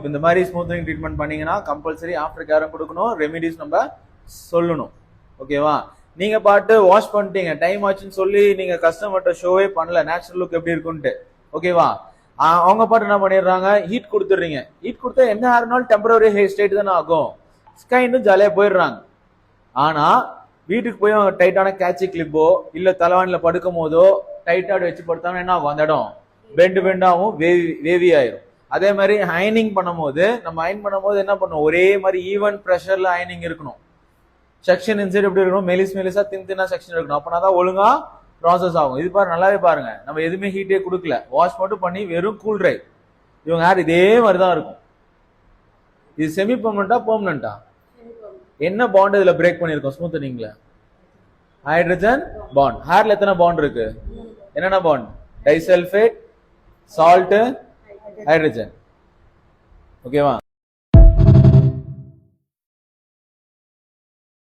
இப்போ இந்த மாதிரி ஸ்மூத்தனிங் ட்ரீட்மெண்ட் பண்ணீங்கன்னா கம்பல்சரி ஆஃப்டர் கேரும் கொடுக்கணும், ரெமிடிஸ் நம்ம சொல்லணும். ஓகேவா? நீங்க பாட்டு வாஷ் பண்ணிட்டீங்க, டைம் ஆச்சுன்னு சொல்லி நீங்க கஸ்டமர்கிட்ட ஷோவே பண்ணல நேச்சுரல் லுக் எப்படி இருக்குன்ட்டு. ஓகேவா? அவங்க பாட்டு என்ன பண்ணிடுறாங்க, ஹீட் கொடுத்துடுறீங்க. ஹீட் கொடுத்தா என்ன ஆகுனாலும் டெம்பரரி ஹேர் ஸ்டேட் தானே ஆகும், ஸ்கைன்னு ஜாலியா போயிடுறாங்க. ஆனா வீட்டுக்கு போய் அவங்க டைட்டான கேட்சி கிளிப்போ இல்ல தலைவாணில படுக்கும் போதோ டைட்டா வச்சு படுத்தாங்கன்னா என்ன ஆகும், அந்த இடம் பெண்டாவும் வேவி ஆயிரும். அதே மாதிரி அயனிங் பண்ணும்போது நம்ம அயன் பண்ணும்போது என்ன பண்ணும், ஒரே மாதிரி ஈவன் ப்ரெஷர்ல அயனிங் இருக்கணும். செக்ஷன் இன்சைட் எப்படி இருக்கணும், மெலிசா தின்னா செக்ஷன் இருக்கணும். அப்பனாதான் ஒழுங்கா ப்ராசஸ் ஆகும். இது பாரு, நல்லாவே பாருங்க, நம்ம எதுவுமே ஹீட்டே கொடுக்கல, வாஷ் மட்டும் பண்ணி வெறும் கூல் ட்ரை. இவங்க ஹேர் இதே மாதிரிதான் இருக்கும். இது செமி பெர்மனண்டா பெர்மனண்டா? என்ன பாண்ட் இதுல பிரேக் பண்ணிருக்கோம் ஸ்மூத்தனிங்ல? Hydrogen bond. ஹேர்ல எத்தனை பாண்ட் இருக்கு? என்னென்ன பாண்ட்? Disulphate, salt, hydrogen. ஓகேவா?